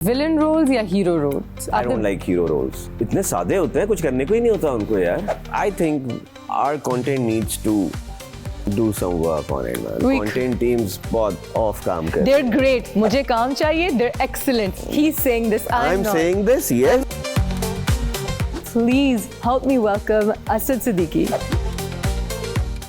Villain roles या hero roles? I don't like hero roles. इतने सादे होते हैं, कुछ करने को ही नहीं होता उनको यार. I think our content needs to do some work on it, man. Content teams बहुत off काम कर. They're great. मुझे काम चाहिए. They're excellent. He's saying this. I'm not. saying this, yes. Please help me welcome Asad Siddiqui.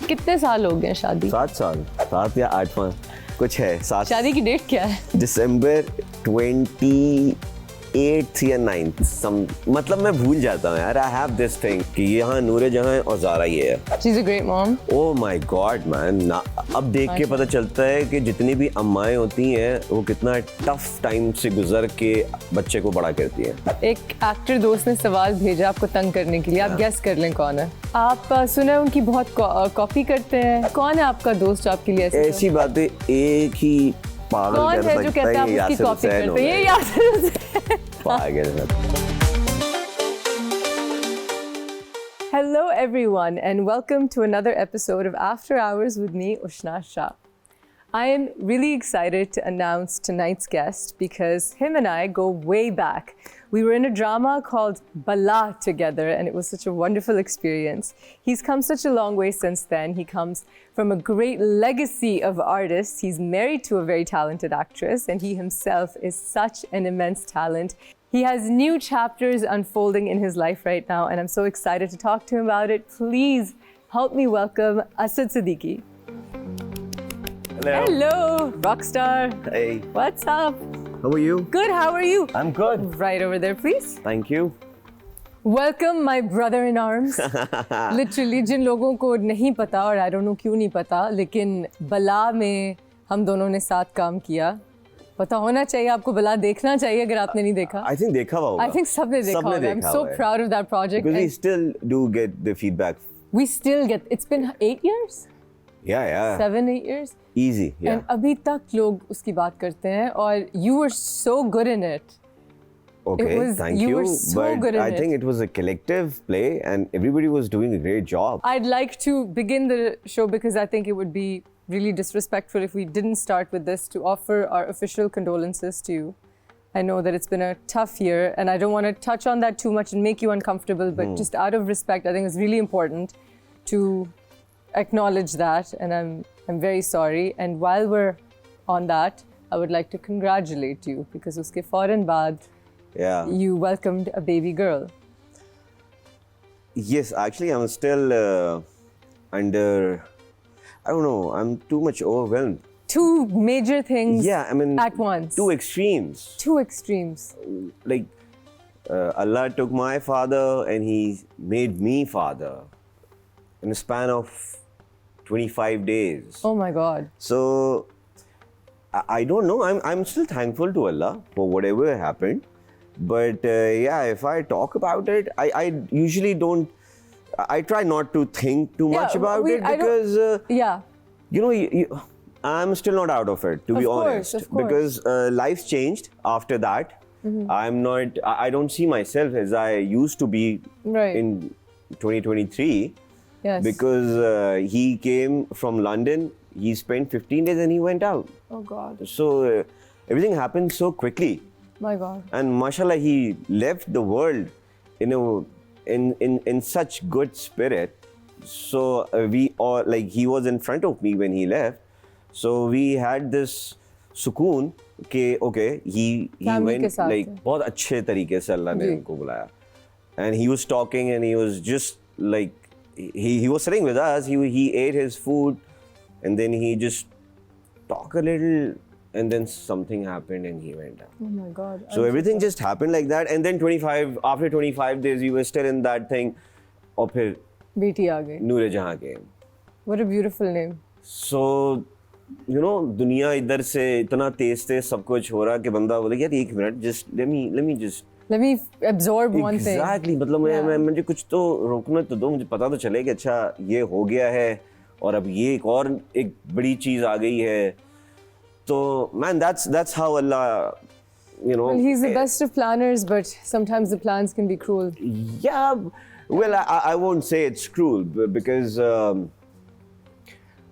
कितने साल हो गए शादी? 7 साल, 7 या 8 कुछ है. 7. शादी की डेट क्या है? दिसंबर 28th या 9th. मतलब मैं भूल जाता हूँ यार. I have this thing कि यहाँ नूरे जहाँ है और ज़ारा ये है. She's a great mom. Oh my God, man. अब देख के पता चलता है कि जितनी भी अम्माएं होती हैं वो कितना टफ टाइम से गुजर के बच्चे को बड़ा करती हैं. एक एक्टर दोस्त ने सवाल भेजा आपको तंग करने के लिए. आप गेस कर लें कौन है. आप सुना है उनकी बहुत कॉपी करते हैं. कौन है आपका दोस्त जो आपके लिए ऐसी बातें एक ही पागल कर सकता है. जो कहते हैं आप उसकी कॉपी करते हैं. ये यासिर हुसैन. पागल है. Hello everyone and welcome to another episode of After Hours with me, Ushna Shah. I am really excited to announce tonight's guest because him and I go way back. We were in a drama called Bala together and it was such a wonderful experience. He's come such a long way since then. He comes from a great legacy of artists. He's married to a very talented actress and he himself is such an immense talent. He has new chapters unfolding in his life right now and I'm so excited to talk to him about it. Please help me welcome Asad Siddiqui. Hello. Hello, rockstar. Hey. What's up? How are you? Good, how are you? I'm good. Right over there, please. Thank you. Welcome, my brother in arms. Literally, जिन लोगों को नहीं पता और I don't know क्यों नहीं पता, लेकिन बला में हम दोनों ने साथ काम किया. पता होना चाहिए आपको. बला देखना चाहिए अगर आपने नहीं देखा. I think देखा होगा. I think सबने देखा होगा. I'm so proud of that project. Because we still do get the feedback. We still get. It's been 8 years. Yeah. 7-8 years. Easy. Yeah. And अभी तक लोग उसकी बात करते हैं और you were so good in it. Okay, thank you. You were so but good in I it. think it was a collective play and everybody was doing a great job. I'd like to begin the show because I think it would be really disrespectful if we didn't start with this to offer our official condolences to you. I know that it's been a tough year and I don't want to touch on that too much and make you uncomfortable, but just out of respect, I think it's really important to acknowledge that and I'm very sorry. And while we're on that, I would like to congratulate you because uske fauran baad you welcomed a baby girl. Yes, actually I'm still under, I don't know, I'm too much overwhelmed. Two major things at once. Two extremes. Two extremes. Like Allah took my father and he made me father in a span of 25 days. Oh my God. So I don't know. I'm still thankful to Allah for whatever happened. But if I talk about it, I usually don't. I try not to think too much about it because I'm still not out of it, to be honest. Of course. Because life's changed after that. Mm-hmm. I don't see myself as I used to be in 2023. Yes. Because he came from London, he spent 15 days and he went out. Oh God. So everything happened so quickly. My God. And mashallah, he left the world in such good spirit. So we all, like, he was in front of me when he left. So we had this sukoon कि okay, he went like बहुत अच्छे तरीके से अल्लाह ने उनको बुलाया. And he was talking and he was just like he was sitting with us. He ate his food and then he just talked a little. And then something happened and he went out. Oh my God. So everything just happened like that. And then after 25 days, we were still in that thing. और फिर बेटी आ गई. नूरे जहाँ came. What a beautiful name. So, दुनिया इधर से इतना तेज सब कुछ हो रहा कि बंदा बोले यार एक minute, just let me absorb one thing. Exactly. मतलब मुझे कुछ तो रोकना तो दो, मुझे पता तो चले कि अच्छा ये हो गया है और अब ये एक बड़ी चीज आ गई है. So, man, that's how Allah, Well, he's the best of planners, but sometimes the plans can be cruel. Yeah, well, I won't say it's cruel because,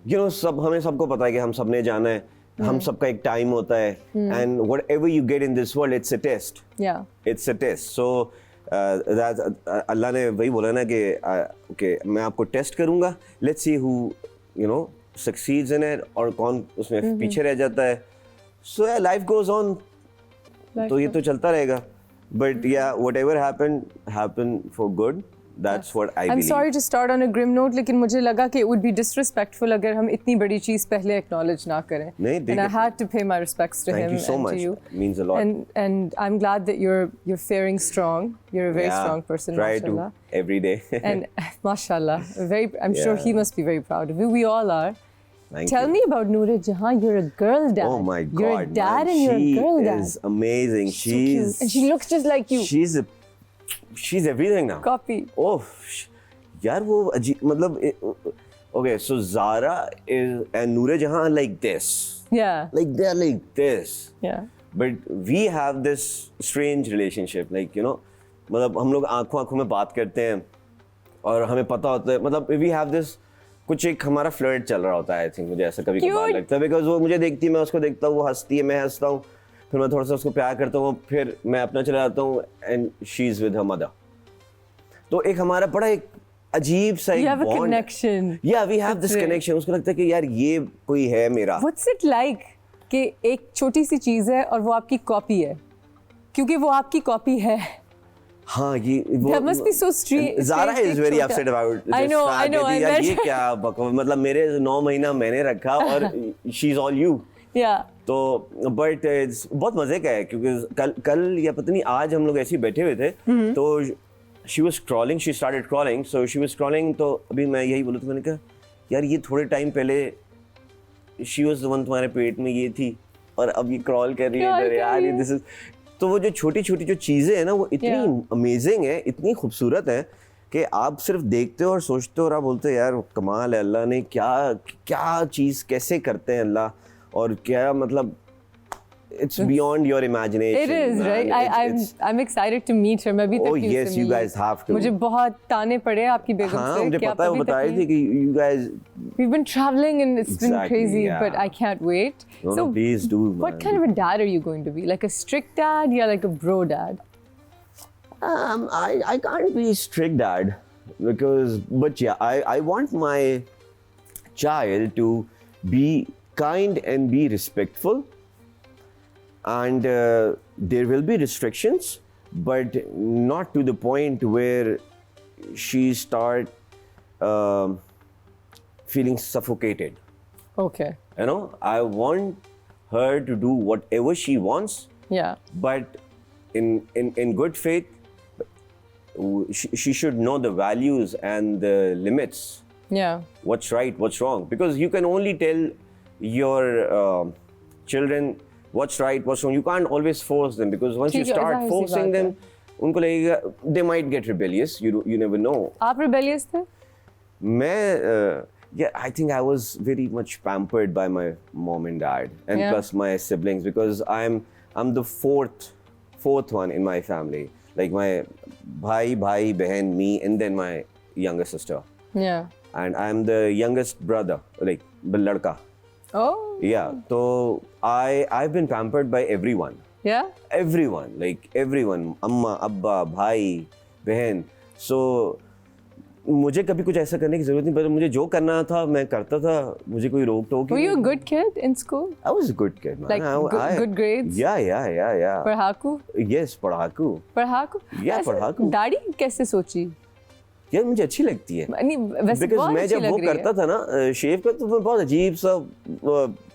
हमें सबको पता है कि हम सबने जाना है हम सबका एक टाइम होता है, and whatever you get in this world, it's a test. Yeah. It's a test. So अल्लाह ने वही बोला ना कि okay, मैं आपको टेस्ट करूँगा. Let's see who succeeds in it और कौन उसमें पीछे रह जाता है. So yeah, life goes on. तो ये तो चलता रहेगा. But yeah, whatever happened for good. That's what I believe. I'm sorry to start on a grim note, लेकिन मुझे लगा कि it would be disrespectful अगर हम इतनी बड़ी चीज़ पहले acknowledge ना करें. नहीं, and I had to pay my respects to him Thank you so and much. to you. It means a lot. And I'm glad that you're faring strong. You're a very strong person. Try mashallah. to every day. And mashallah, I'm sure he must be very proud of you. We all are. Thank Tell you. me about Noor Jahan. You're a girl dad. Oh my God, You're a dad man. and you're a girl dad. She is amazing. So cute. And she looks just like you. She's everything now. Copy. Oh, यार वो अजीब मतलब okay, so Zara and Noor Jahan are like this. Yeah. Like they're like this. Yeah. But we have this strange relationship, like मतलब हम लोग आंखों में बात करते हैं और हमें पता होता है, मतलब we have this कुछ एक हमारा फ्लर्ट चल रहा होता है. आई थिंक मुझे ऐसा कभी कभार लगता है, बिकॉज वो मुझे देखती है, मैं उसको देखता हूँ, वो हंसती है, मैं हंसता हूँ, फिर मैं थोड़ा सा उसको प्यार करता हूँ, फिर मैं अपना चला जाता हूँ and she is with her mother. तो एक हमारा बड़ा एक अजीब सा एक bond. connection. Yeah, we have this connection. उसको लगता है कि यार ये कोई है मेरा. What's it like कि एक छोटी सी चीज़ है और वो आपकी कॉपी है, क्योंकि वो आपकी कॉपी है. हाँ ये वो. That must be so strange. Zara is very upset about this. I know. यार ये क्या मतलब मेरे 9 महीना मैंने रखा और she is all you. Yeah. तो बट बहुत मजे का है, क्योंकि कल या पता नहीं आज हम लोग ऐसे ही बैठे हुए थे, तो she was scrolling, she started scrolling, so she was scrolling, तो अभी मैं यही बोला, तो मैंने कहा यार ये थोड़े टाइम पहले she was the one तुम्हारे पेट में ये थी और अब ये क्रॉल कर रही है इधर यार, ये दिस इज. तो वो जो छोटी छोटी जो चीज़ें हैं ना, वो इतनी अमेजिंग है, इतनी खूबसूरत है कि आप सिर्फ देखते हो और सोचते हो और आप बोलते हो यार कमाल है, अल्लाह ने क्या क्या चीज़ कैसे करते हैं अल्लाह, और क्या मतलब it's beyond your imagination. It is, man. Right? I'm excited to meet her. मैं भी Oh yes, you guys have to. मुझे बहुत ताने पड़े आपकी बेगम से. हाँ, मुझे पता है, वो बता रही थी कि you guys. We've been traveling and it's been crazy, yeah. but I can't wait. No, please do, man. What kind of a dad are you going to be? Like a strict dad, or like a bro dad? I can't be strict dad but yeah, I want my child to be kind and be respectful. And there will be restrictions, but not to the point where she start feeling suffocated. Okay. I want her to do whatever she wants. Yeah. But in good faith, she should know the values and the limits. Yeah. What's right, what's wrong? Because you can only tell your children what's right, what's wrong. You can't always force them, because once you start forcing them, उनको लगेगा they might get rebellious. You never know. आप rebellious थे? मैं yeah, I think I was very much pampered by my mom and dad, and plus my siblings, because I'm the fourth one in my family. Like my bhai, behan, me, and then my younger sister. Yeah. And I'm the youngest brother, like ladka. Oh. Yeah, so I've been pampered by everyone. Yeah? Everyone, like everyone. Amma, Abba, Bhai, Behan. So मुझे कभी कुछ ऐसा करने की जरूरत नहीं, पर मुझे जो करना था मैं करता था, मुझे कोई रोक टोक. Were you a good kid in school? I was a good kid, man. Like good grades? Yeah. पढ़ाकू? Yes, पढ़ाकू. पढ़ाकू? Yeah, पढ़ाकू. दाढ़ी कैसे सोची? यार मुझे अच्छी लगती है. नहीं वैसे बहुत मैं जब वो करता था ना शेव का, तो मैं बहुत अजीब सा.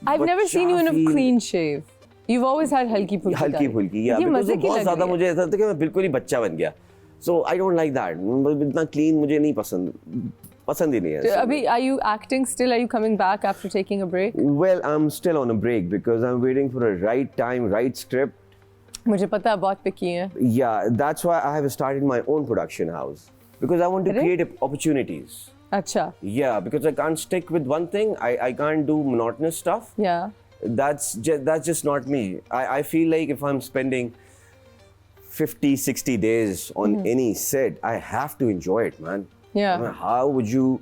I've never seen you in a clean shave. You've always had हल्की फुल्की. या बहुत ज़्यादा मुझे ऐसा था कि मैं बिल्कुल ही बच्चा बन गया. So I don't like that. इतना clean मुझे नहीं पसंद ही नहीं है. अभी are you acting still? Are you coming back after taking a break? Well, I'm still on a break because I'm waiting for a right time, right script. मुझे पता है बहुत पिकी है. Yeah, that's why I have started my own production house. Because I want to create opportunities. अच्छा. Yeah, because I can't stick with one thing. I can't do monotonous stuff. Yeah. That's just not me. I feel like if I'm spending 50, 60 days on any set, I have to enjoy it, man. Yeah. I mean, how would you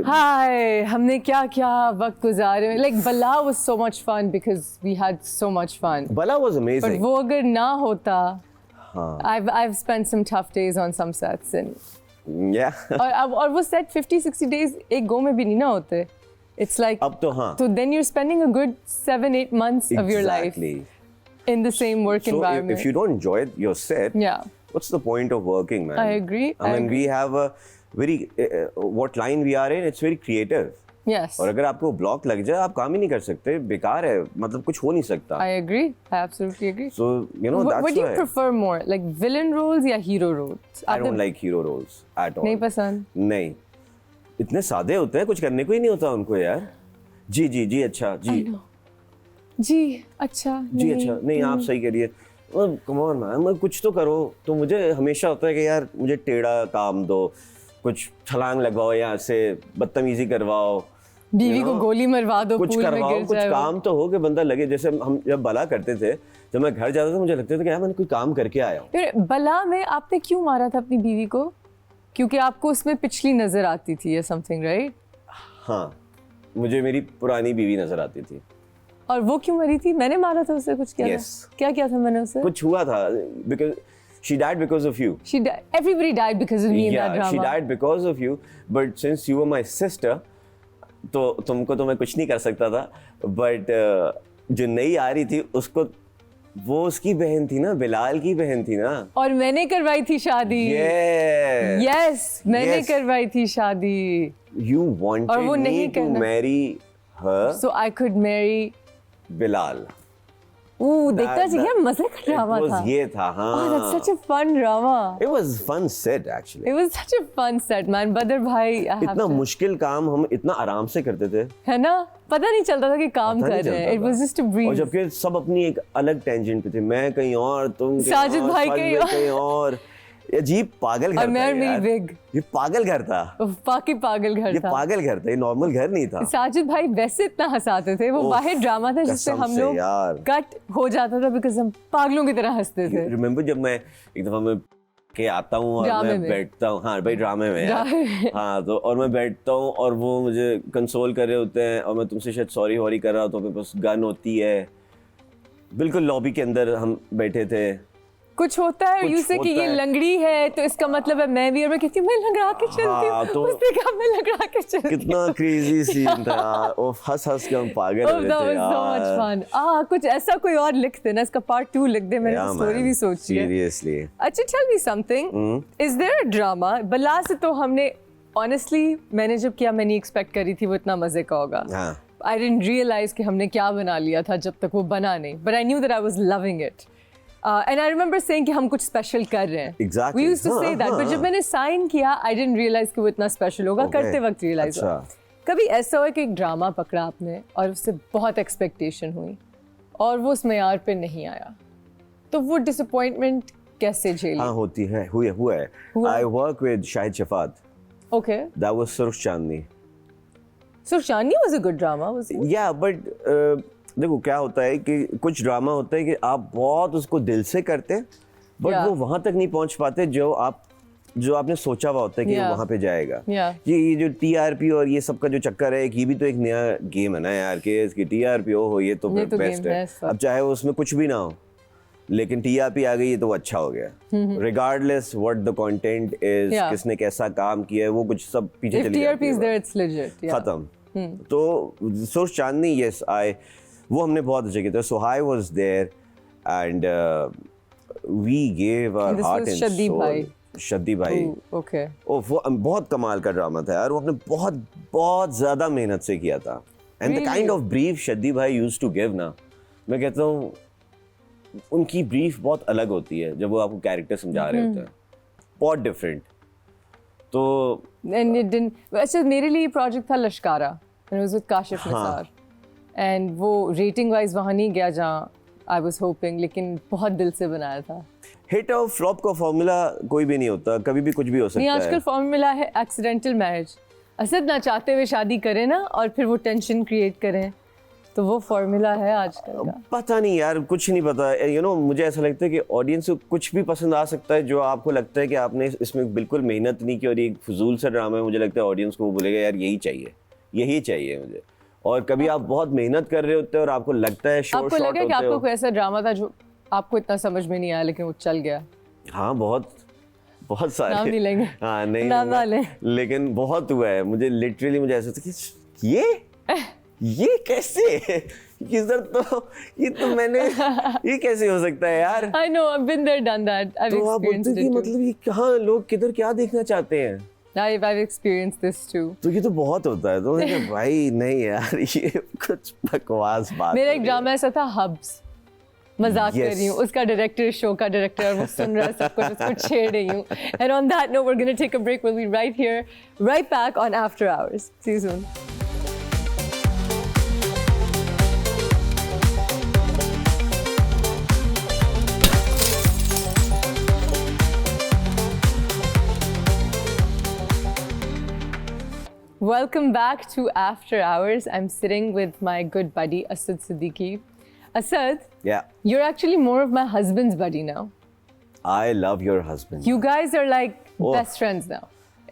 हाय हमने क्या क्या वक्त गुजारे. Like Bala was so much fun because we had so much fun. Bala was But amazing. वो अगर ना होता, हाँ. I've spent some tough days on some sets and Yeah. और वो set 50-60 days एक go में भी नहीं ना होते. It's like अब तो हाँ. so then you're spending a good 7-8 months of your life Exactly. in the same work So environment. if you don't enjoy your set, Yeah, what's the point of working, man? I agree. I mean, we have a very what line we are in. It's very creative. yes, और अगर आपको block लग जाए आप काम ही नहीं कर सकते, बेकार है, मतलब कुछ हो नहीं सकता. I agree. I absolutely agree. So you know that's What do you why prefer more, like villain roles या hero roles? I don't like hero roles at all. नहीं पसंद. नहीं, इतने सादे होते हैं, कुछ करने को ही नहीं होता उनको यार. जी जी जी अच्छा जी जी अच्छा जी अच्छा नहीं आप सही करिए. कम ऑन मैम, कुछ तो करो. तो मुझे हमेशा होता है कि यार मुझे टेढ़ा काम दो, कुछ छलांग लगवाओ, यहाँ से बदतमीजी करवाओ, बीवी को गोली मरवा दो, कुछ पूल में करवाओ, गिर कुछ जाए वो. काम तो हो कि बंदा लगे. जैसे हम जब बला करते थे, जब मैं घर जाता था मुझे लगता था कि यार मैंने कोई काम करके आया हूँ. फिर बला में आपने क्यों मारा था अपनी बीवी को? क्योंकि आपको उसमें पिछली नजर आती थी या समथिंग, राइट? हाँ, मुझे मेरी पुरानी बीवी नजर आती थी. और वो क्यों मरी थी? मैंने मारा था उससे? कुछ किया Yes. था? क्या किया था मैंने उससे? कुछ हुआ था, because she died because of you. Everybody died because of me in that Yeah, drama. she died because of you. But since you were my sister, तो तुमको तो मैं कुछ नहीं कर सकता था. But जो नई आ रही थी उसको, वो उसकी बहन थी ना, बिलाल की बहन थी ना. और मैंने करवाई थी शादी. Yeah. Yes, मैंने Yes. करवाई थी शादी. You और wanted वो me नहीं to करना. marry her, So I could marry. Bilal. देखना चाहिए, मजे का ड्रामा It was था. ये था, हाँ. Oh, that's such a fun drama. It was fun set actually. It was such a fun set, man. बदर भाई, I have इतना to- मुश्किल काम हम इतना आराम से करते थे. है ना? पता नहीं चलता था कि काम पता नहीं कर रहे हैं. चलता It था. was just a और breeze. जबकि सब अपनी एक अलग टेंजेंट पे थे. मैं कहीं और, तुम कहीं साजिद और, भाई साजिद कहीं और. ये अजीब पागल घर और था मैं और मेरी यार. wig. ये पागल घर था. बाकी पागल घर ये था. पागल घर था, ये नॉर्मल घर नहीं था. साजिद भाई वैसे इतना हंसाते थे. वो उफ, बाहर ड्रामा था जिससे कसम हम से लोग यार. कट हो जाता था बिकॉज हम पागलों की तरह हंसते थे. रिमेम्बर जब मैं एक दफा मैं के आता हूँ और ड्रामे मैं में. बैठता हूँ. हाँ भाई, ड्रामे में यार. ड्रामे में. हाँ, तो और मैं बैठता हूँ और वो मुझे कंसोल कर रहे होते हैं और मैं तुमसे शायद सॉरी वॉरी कर रहा हूँ, तो मेरे पास गन होती है. बिल्कुल लॉबी के अंदर हम बैठे थे. कुछ होता है कुछ यू से कि होता ये है. लंगड़ी है तो इसका मतलब है मैं भी. और मैं कहती हूँ मैं लंगड़ा के चलती हाँ, हूँ. तो उसने कहा मैं लंगड़ा के चलती हूँ. कितना क्रेजी सीन था यार. और हंस हंस के हम पागल हो Oh, रहे that थे was so much यार. fun. कुछ ऐसा कोई और लिख देना, इसका पार्ट 2 लिख दे. मैंने स्टोरी भी सोची है. सीरियसली. अच्छा, tell me something. Is there a drama? बला से तो हमने honestly मैंने जब किया मैं नहीं एक्सपेक्ट करी थी वो इतना मजे का होगा. हाँ. I didn't realize कि हमने क्या बना लिया था जब तक वो बना नहीं. But I knew that I was loving it. And I remember saying कि हम कुछ स्पेशल कर रहे हैं. Exactly. We used to say that. But जब मैंने साइन किया I didn't realize कि वो इतना स्पेशल होगा. Okay. करते वक्त रियलाइज हुआ. अच्छा. कभी ऐसा हुआ कि एक ड्रामा पकड़ा आपने और उससे बहुत एक्सपेक्टेशन हुई और वो उस मेयार पे नहीं आया, तो वो डिसअपॉइंटमेंट कैसे झेली? हाँ, होती है. हुआ है. हुआ? I work with Shahid Shafat. Okay. That was Surf Chandni. So Shani was a good drama, was it? Yeah, but देखो क्या होता है कि कुछ ड्रामा होता है कि आप बहुत उसको दिल से करते हैं, बट Yeah. वो वहां तक नहीं पहुंच पाते जो आपने सोचा हुआ होता है कि Yeah. वहां पे जाएगा. Yeah. ये जो टीआरपी और ये सब का जो चक्कर है, ये भी तो एक नया गेम है ना यार, कि इसकी टीआरपी हो, ये तो ये तो बेस्ट game है. है, सब. अब चाहे उसमें कुछ भी ना हो, लेकिन टीआरपी आ गई है तो वो अच्छा हो गया. Regardless what the content is, Yeah. किसने कैसा काम किया है, वो कुछ सब पीछे If चली TRP जाती is है. there, it's legit. Yeah. खत्म. तो सुर चांदनी, यस, वो हमने बहुत अच्छे किया था. सुहाई was there and we gave our This heart was and Shaddi भाई. सोल. शद्दी भाई. Ooh, okay. ओ वो बहुत कमाल का ड्रामा था यार. वो आपने बहुत बहुत ज्यादा मेहनत से किया था. And the Really? Kind of brief Shaddi भाई यूज्ड टू गिव ना, मैं कहता हूँ उनकी ब्रीफ बहुत अलग होती है जब वो आपको कैरेक्टर समझा रहे होते हैं. बहुत डिफरेंट. तो And it didn't. अच्छा, मेरे लिए प्रोजेक्ट था लश्कारा and it was with Kashif Nisar. And वो रेटिंग वाइज वहाँ नहीं गया जहाँ I was hoping, लेकिन बहुत दिल से बनाया था. हिट और फ्लॉप का फॉर्मूला कोई भी नहीं होता, कभी भी कुछ भी हो नहीं, सकता आजकल है. फॉर्मूला है एक्सीडेंटल मैरिज. असद ना चाहते हुए शादी करें ना और फिर वो टेंशन क्रिएट करें तो वो फॉर्मूला है आजकल का? पता नहीं यार, कुछ नहीं पता। मुझे ऐसा लगता है कि ऑडियंस को कुछ भी पसंद आ सकता है जो आपको लगता है कि आपने इसमें बिल्कुल मेहनत नहीं की और एक फजूल सा ड्रामा है। मुझे लगता है ऑडियंस को वो बोलेगा यार यही चाहिए मुझे। और कभी आप बहुत मेहनत कर रहे होते हैं और आपको लगता है आपको लगा कि आपको कोई ऐसा ड्रामा था जो आपको इतना समझ में नहीं आया लेकिन वो चल गया? हाँ, बहुत सारे। नाम नहीं लेंगे। हाँ नहीं, नाम ना लें। लेकिन बहुत हुआ है। मुझे ऐसा था कि ये कैसे किधर, तो ये तो मैंने ये कैसे हो सकता है यार? I know, I've been there, done that. I've तो आप बोलते experienced कि it too. मतलब ये कहाँ लोग किधर क्या देखना चाहते हैं? I've experienced this too. तो ये तो बहुत होता है। तो मैंने कहा भाई नहीं यार, ये कुछ बकवास बात। मेरा एक ड्रामा ऐसा था, हब्स, मजाक कर रही हूँ, उसका डायरेक्टर, शो का डायरेक्टर, और वो सुन रहा है सब कुछ, उसको छेड़ रही हूँ। And on that note, we're going to take a break. We'll be right here, right back on After Hours. See you soon. Welcome back to After Hours. I'm sitting with my good buddy Asad Siddiqui. Asad, Yeah, you're actually more of my husband's buddy now. I love your husband. You guys are like Oh. best friends now.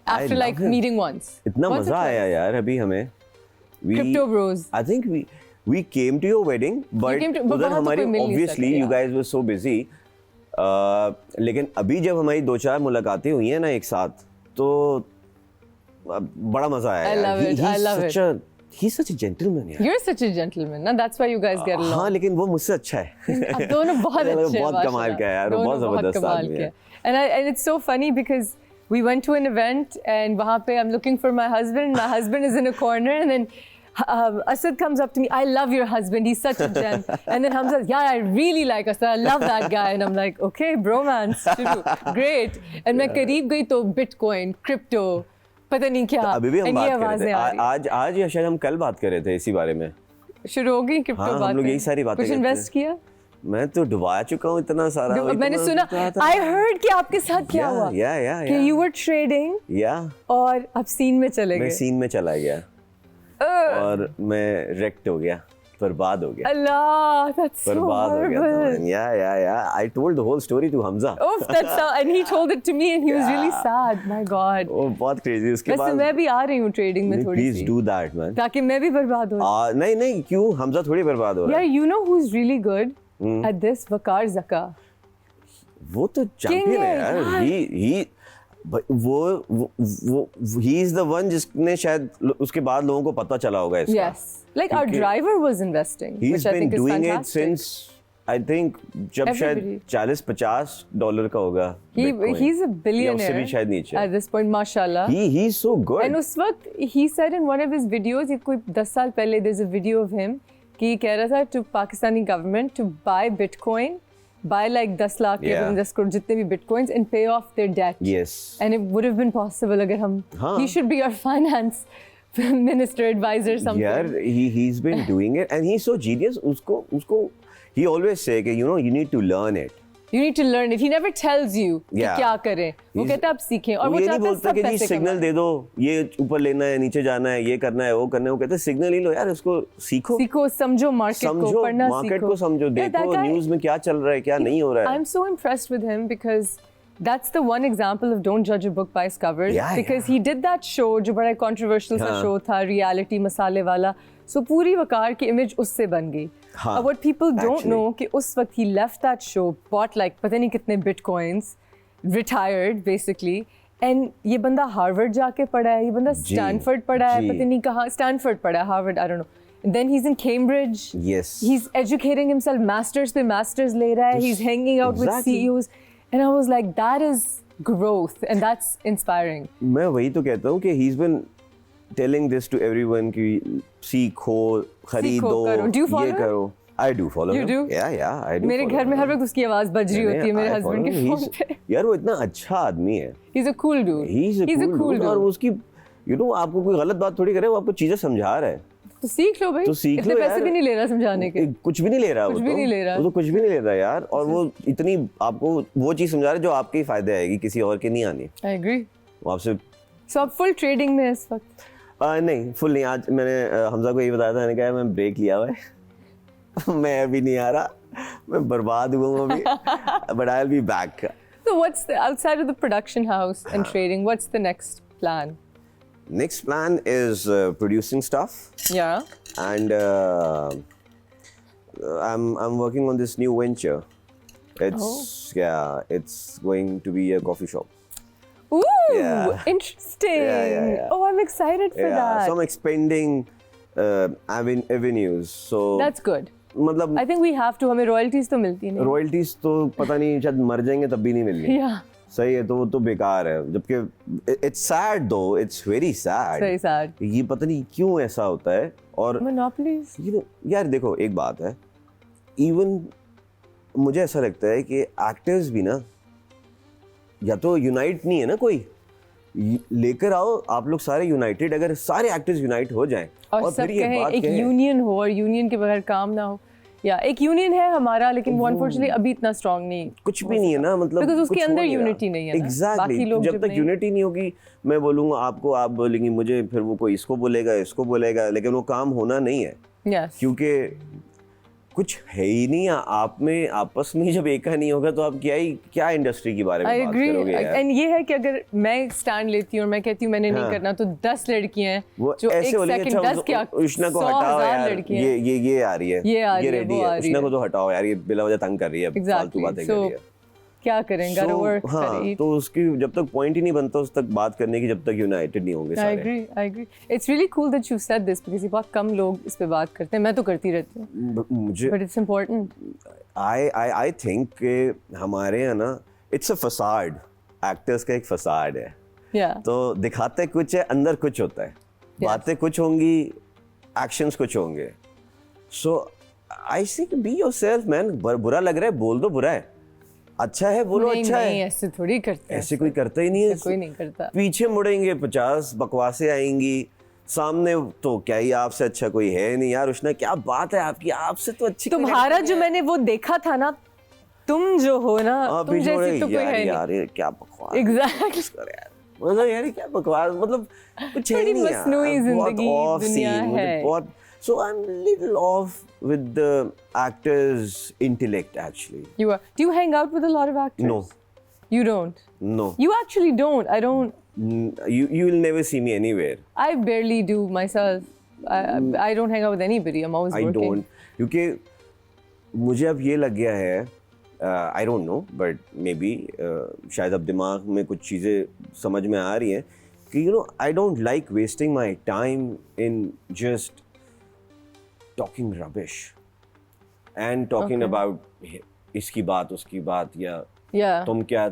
After love like him. meeting once. इतना Once or मजा आया twice? यार अभी हमें। Crypto bros. I think we came to your wedding, but came to- but उधर वहाँ तो हमारी कोई मिल नहीं obviously सके, you यार। guys were so busy. लेकिन अभी जब हमारी 2-4 मुलाकातें हुई हैं ना एक साथ, तो बड़ा मजा आया। I यार। love it. I love it. He's such a gentleman यार। You're such a gentleman, ना? That's why you guys get along. हाँ, लेकिन वो मुझसे अच्छा है। अब दोनों बहुत अच्छे हैं, बहुत कमाल का है यार, वो दोनों बहुत जबरदस्त कमाल आदमी के है। हैं। And it's so funny because we went to an event and वहाँ पे I'm looking for my husband. My husband is in a corner and then Asad comes up to me. I love your husband. He's such a gem. And then Hamza says, yeah, I really like Asad. I love that guy. And I'm like, okay, bromance. Great. And मैं करीब गई तो Bitcoin, crypto, पता नहीं क्या। अभी भी हम And बात ये कर रहे आवाज़ें थे। आ रही। आज या शायद हम कल बात कर रहे थे इसी बारे में। शुरू हो गई क्रिप्टो हाँ, बातें। हम लोग यही सारी बातें कुछ करते इन्वेस्ट किया? मैं तो डुबा चुका हूँ इतना सारा। मैंने सुना, I heard कि आपके साथ क्या हुआ? कि you were trading और अब सीन में चले गए। मैं सीन में चला गया और मैं wrecked हो गया, बर्बाद हो गया। Allah, that's so horrible. Yeah. I told the whole story to Hamza. Oof, that's so, and he told it to me and he was really sad. My God. वो बहुत crazy। उसके बाद वैसे मैं भी आ रही हूँ ट्रेडिंग में थोड़ी Please C. do that, man. ताकि मैं भी बर्बाद हो जाऊँ। नहीं क्यों, Hamza थोड़ी बर्बाद हो रहा है। Yeah, you know who's really good at this? Waqar Zaka. वो तो चैंपियन है यार। he is the one जिसने शायद उसके बाद लोगों को पता चला होगा इसका। Yes, like our driver was investing, He's which I been think is doing it fantastic. since I think जब शायद $40-50 का होगा। He's a billionaire उससे भी शायद नीचे। at this point, mashallah. He's so good. And उस वक्त he said in one of his videos, ये कोई 10 साल पहले, there's a video of him कि कह रहा था to Pakistani government to buy Bitcoin, buy like 10 lakh या 10 करोड़ जितने भी Bitcoins and pay off their debt. Yes. And it would have been possible अगर हम, he should be our finance minister, advisor, something. यार he's been doing it and he's so genius. उसको he always say कि you need to learn it. You need to learn it. He never tells you कि Yeah. क्या करें. वो कहता है आप सीखें और वो ये नहीं चाहता है बोलता सब कि जी पैसे सिग्नल कमाएं। दे दो, ये ऊपर लेना है, नीचे जाना है, ये करना है, वो करना है। वो कहते हैं सिग्नल ही लो यार, उसको सीखो समझो मार्केट को, पढ़ना सीखो। मार्केट को समझो, देखो न्यूज़ में क्या चल रहा है, क्या नहीं हो रहा है। I'm so impressed with him because that's the one example of don't judge a book by its cover. Because he did that show जो बड़ा controversial सा show था, reality मसाले वाला. So पूरी वकार की image उससे बन गई. What people don't know कि उस वक्त he left that show, bought like पता नहीं कितने bitcoins, retired basically. And ये बंदा हार्वर्ड जाके पढ़ा है, ये बंदा स्टैनफोर्ड पढ़ा है, पता नहीं कहाँ, स्टैनफोर्ड पढ़ा है, Harvard, I don't know. And then he's in Cambridge. Yes. He's educating himself, masters पे masters ले रहा है, he's hanging out with CEOs. And I was like, that is growth and that's inspiring. मैं वही तो कहता हूँ कि he's been telling this to everyone कि सीखो, खरीदो, ये करो। I do follow him. You do? Yeah, I do. मेरे घर में हर वक्त उसकी आवाज बज रही होती है मेरे हस्बैंड के फोन पे। यार वो इतना अच्छा आदमी है। He's a cool dude. He's a cool dude. और उसकी आपको कोई गलत बात थोड़ी करे, वो आपको चीजें समझा रहा है। तो सीख लो भाई। तो सीख इतने लो पैसे यार। भी नहीं ले रहा समझाने के। कुछ भी नहीं ले रहा। कुछ भी नहीं ले रहा। वो तो कुछ भी नहीं ले रहा यार। और वो इतनी आपको वो चीज समझा रहा है जो आपके ही फायदे आएगी, किसी और के नहीं आनी। I agree. वो आपसे So आप फुल ट्रेडिंग में इस वक्त? नहीं फुल नहीं, आज मैंने हमजा को यही बताया था, मैंने कहा मैं ब्रेक लिया हुआ है मैं अभी नहीं आ रहा, मैं बर्बाद हुआ हूँ अभी, but I will be back. So what's the outside of the production house and trading? What's the next plan? Next plan is producing stuff. Yeah. And I'm working on this new venture. It's going to be a coffee shop. Ooh, Yeah. interesting. Yeah. Oh, I'm excited for that. So I'm expanding avenues. So That's good. मतलब I think we have to. हमें royalties तो मिलती नहीं. Royalties तो पता नहीं, शायद मर जाएंगे तब भी नहीं मिलनी. Yeah. सही है, तो वो तो बेकार है. जबकि इट्स सैड दो, it's very sad. Very sad. ये पता नहीं क्यों ऐसा होता है. और Monopolies. यार देखो एक बात है, इवन मुझे ऐसा लगता है कि एक्टर्स भी ना, या तो यूनाइट नहीं है ना कोई, लेकर आओ आप लोग सारे यूनाइटेड, अगर सारे एक्टर्स यूनाइट हो जाएं और सब कहें एक यूनियन हो, और यूनियन के बगैर काम ना हो. या एक यूनियन है हमारा, लेकिन वो अनफॉर्चुनेटली अभी इतना स्ट्रांग नहीं, कुछ भी नहीं है ना, मतलब बिकॉज़ उसके अंदर यूनिटी नहीं है ना. एग्जैक्टली. जब तक यूनिटी नहीं होगी, मैं बोलूंगा आपको, आप बोलेंगे मुझे, फिर वो कोई इसको बोलेगा, लेकिन वो काम होना नहीं है. Yes. क्योंकि कुछ है ही नहीं. आप में आपस में जब एका नहीं होगा तो आप क्या इंडस्ट्री के बारे में बात करोगे यार. एंड ये है कि अगर मैं स्टैंड लेती हूँ और मैं कहती हूँ मैंने नहीं करना, तो 10 लड़कियां हैं जो एक सेकंड 10 क्या उष्णा को हटाओ यार, ये आ रही है, ये रेडी है, उष्णा को तो हटाओ यार, ये बिला वजह तंग कर रही है, फालतू बातें कर रही है. क्या करेंगे, हाँ, तो उसकी जब तक पॉइंट ही नहीं बनता उस तक बात करने की, जब तक यूनाइटेड नहीं होंगे सारे. I agree. It's really cool that you said this because बहुत कम लोग इस पे बात करते हैं. मैं तो करती रहती हूँ. मुझे But it's important. I think कि हमारे यहाँ ना, it's a facade. एक्टर्स का एक फसाड है. Yeah. तो दिखाते कुछ है, अंदर कुछ होता है. बातें कुछ होंगी, एक्शंस कुछ होंगे. So I think be yourself man. बुरा लग रहा है, बोल दो बुरा है. अच्छा है बोलो, अच्छा है. नहीं, ऐसे थोड़ी करते हैं. ऐसे कोई करता ही नहीं है. कोई नहीं करता. पीछे मुड़ेंगे 50 बकवासें आएंगी, सामने तो क्या ही आपसे अच्छा कोई है नहीं. यार उष्णा क्या बात है आपकी, आपसे तो अच्छी तुम्हारा जो मैंने वो देखा था ना, तुम जो हो ना, तुम जैसी तो कोई है नहीं. यार ये क्या बकवास. एग्जैक्टली. मतलब यार क्या बकवास, मतलब कुछ है नहीं यार. मसनूई जिंदगी दुनिया है. बहुत. So I'm little off with the actors' intellect actually. You are. Do you hang out with a lot of actors? No. You don't? No. You actually don't. I don't. You will never see me anywhere. I barely do myself. I don't hang out with anybody. I'm always working. I don't. क्योंकि मुझे अब ये लग गया है, I don't know, but maybe शायद अब दिमाग में कुछ चीज़ें समझ में आ रही हैं कि I don't like wasting my time in just talking rubbish and talking about इसकी बात उसकी बात, या तुम क्या,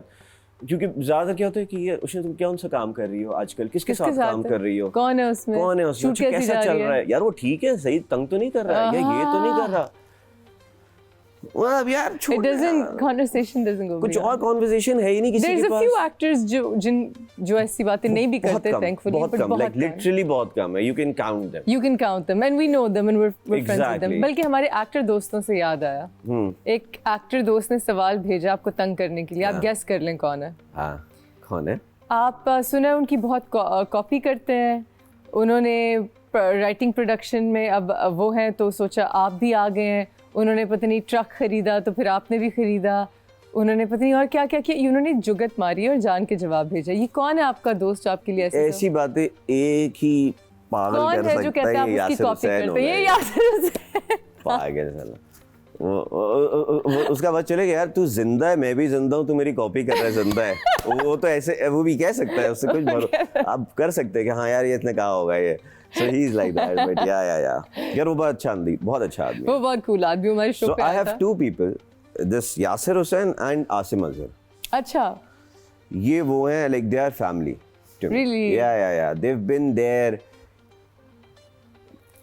क्योंकि ज्यादा क्या होता है कि ये उसे तुम क्या उनसा काम कर रही हो आजकल, किसके साथ काम कर रही हो, कौन है उसमें, कैसा चल रहा है. यार वो ठीक है, सही तंग तो नहीं कर रहा है, या ये तो नहीं कर रहा. अब यार It doesn't, conversation doesn't go. कुछ और conversation है ही नहीं किसी के पास. There's a few actors जो ऐसी बातें नहीं भी करते, thankfully. बहुत कम, like literally बहुत कम है. You can count them. You can count them, and we know them, and we're friends with them. बल्कि हमारे एक्टर दोस्तों से याद आया, एक एक्टर दोस्त ने सवाल भेजा आपको तंग करने के लिए. आप गेस कर लें कौन है. हाँ, कौन है? आप सुना उनकी बहुत कॉपी करते हैं. उन्होंने राइटिंग प्रोडक्शन में अब वो हैं, तो सोचा आप भी आ गए हैं. उन्होंने पता नहीं ट्रक खरीदा, तो फिर आपने भी खरीदा. उन्होंने पता नहीं और क्या क्या किया. उन्होंने जुगत मारी और जान के जवाब भेजा. ये कौन है आपका दोस्त जो आपके लिए ऐसी बातें एक ही पागल कर सकता है, जो कहता है आप उसकी कॉपी करते हैं. ये यासिर हुसैन पागल साला. वो उसका बात चलेगा यार, तू जिंदा है, मैं भी जिंदा हूँ, तू मेरी कॉपी कर रहा है, जिंदा है. वो तो ऐसे वो भी कह सकता है, उससे कुछ आप कर सकते हैं कि हाँ यार ये इसने कहा होगा ये. So he's like that, but yeah. यार वो बहुत अच्छा आदमी, बहुत अच्छा आदमी. वो बहुत कूल आदमी हमारे शो पे आया था. So I have two people, this Yasir Hussain and Asim Azhar. अच्छा. ये वो हैं, like they are family to me. Really? Yeah. They've been there.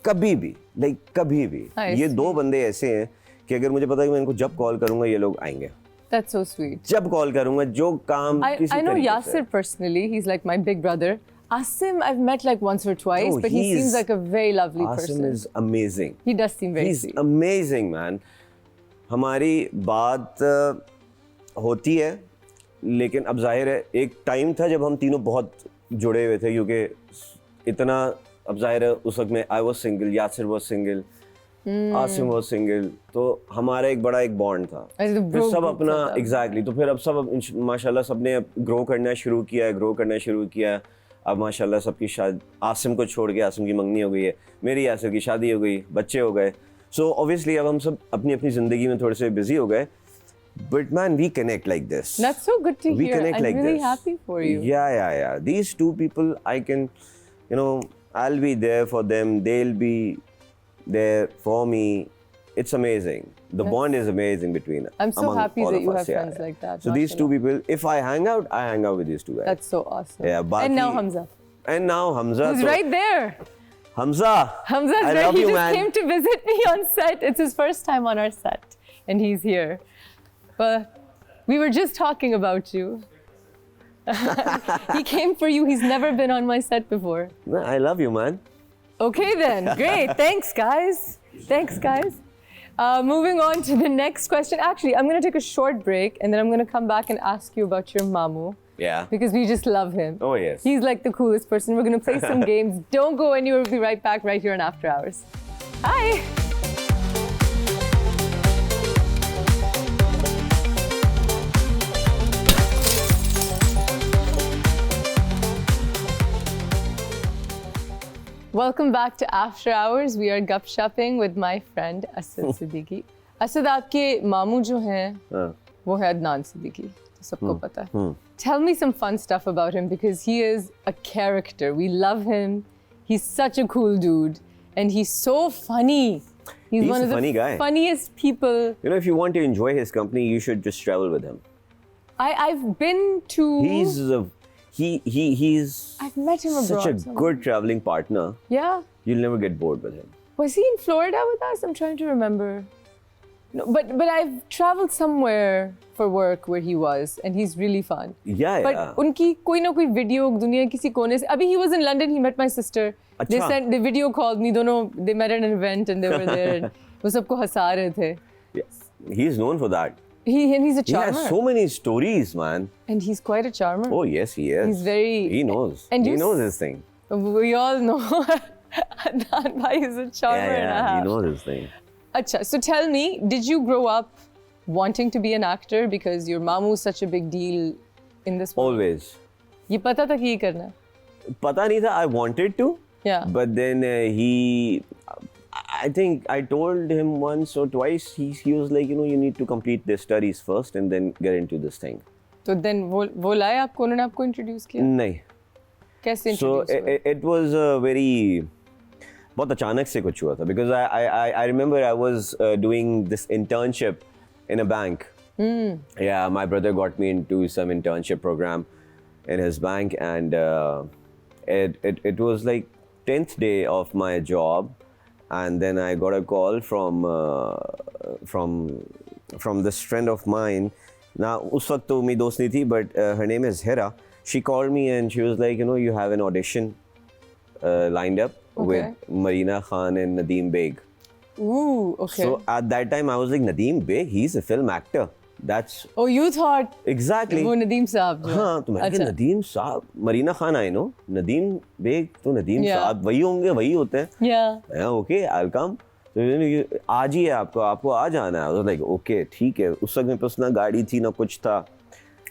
कभी भी, like कभी भी. ये दो बंदे ऐसे हैं कि अगर मुझे पता है कि मैं इनको जब कॉल करूँगा ये लोग आएंगे. That's so sweet. जब कॉल करूँगा जो काम किसी I know Yasir personally. He's like my big brother. Asim, I've met like once or twice, but he seems like a very lovely person. Asim is amazing. He does seem very sweet. He's amazing, man. हमारी बात होती है, लेकिन अब जाहिर है एक time था जब हम तीनों बहुत जुड़े हुए थे, क्योंकि इतना अब जाहिर है उस वक्त में I was single, Yasir was single, Asim was single, तो हमारा एक बड़ा एक बॉन्ड था। फिर सब अपना एग्जैक्टली तो फिर अब सब माशाल्लाह सबने ग्रो करना शुरू किया। अब माशाल्लाह सबकी शादी, आसिम को छोड़ के आसिम की मंगनी हो गई है, मेरी यासिर की शादी हो गई, बच्चे हो गए। सो ऑब्वियसली अब हम सब अपनी अपनी ज़िंदगी में थोड़े से बिजी हो गए। But man, we connect like this. That's so good to we hear. Connect I'm like really this. happy for you. Yeah. These two people, I can, I'll be there for them. They'll be there for me. It's amazing. The bond is amazing between us. I'm so happy that you have friends like that. So these two people, if I hang out with these two guys. That's so awesome. Yeah, and now Hamza. Who's right there. Hamza's right. He just came to visit me on set. It's his first time on our set, and he's here. But we were just talking about you. He came for you. He's never been on my set before. I love you, man. Okay then. Great. Thanks, guys. Moving on to the next question. Actually, I'm going to take a short break and then I'm going to come back and ask you about your Mamu. Yeah. Because we just love him. Oh, yes. He's like the coolest person. We're going to play some games. Don't go anywhere. We'll be right back right here on After Hours. Hi. Welcome back to After Hours. We are gupshupping with my friend Asad Siddiqui. Asad, आपके मामू जो हैं, वो है अदनान सिद्दीकी, तो सबको पता है. Tell me some fun stuff about him because he is a character. We love him. He's such a cool dude, and he's so funny. He's one of the funniest people. If you want to enjoy his company, you should just travel with him. I've been to. He's I've met him abroad. Such a good traveling partner. Yeah. You'll never get bored with him. Was he in Florida with us? I'm trying to remember. No, but I've traveled somewhere for work where he was, and he's really fun. Yeah. But उनकी कोई ना कोई video दुनिया किसी कोने से. अभी he was in London. He met my sister. They video called me. दोनों they met at an event and they were there. And वो सबको हंसा रहे थे. Yes. He's known for that. He's a charmer. He has so many stories, man. And he's quite a charmer. Oh yes, he is. He's very. He knows. And he knows his thing. We all know Adnan bhai is a charmer and a half. He knows his thing. Acha, so tell me, did you grow up wanting to be an actor because your mamu is such a big deal in this world? Always. ये पता था कि ये करना? पता नहीं था. I wanted to. Yeah. But then I think I told him once or twice. He was like, you need to complete the studies first and then get into this thing. So then वो लाया आपको, उन्होंने आपको introduce किया? नहीं. कैसे introduce? So it was a very बहुत अचानक से कुछ हुआ था because I remember I was doing this internship in a bank. Yeah, my brother got me into some internship program in his bank, and it was like 10th day of my job, and then I got a call from this friend of mine. Now उस वक्त तो मेरी दोस्त नहीं थी, but her name is Hera. She called me and she was like, you have an audition lined up with Marina Khan and Nadeem Beg. Ooh, okay. So at that time I was like, Nadeem Beg, he's a film actor. That's. Oh, you thought. Exactly. वो नदीम साहब जो. हाँ, तो मैंने कहा Nadeem sahab, Marina Khan I know, Nadeem Baig तो नदीम साहब वही होंगे, वही होते हैं. Yeah. Okay, I'll come. तो आज ही है आपको आ जाना है. I was like, okay, ठीक है. उस वक्त मेरे पास ना गाड़ी थी ना कुछ था.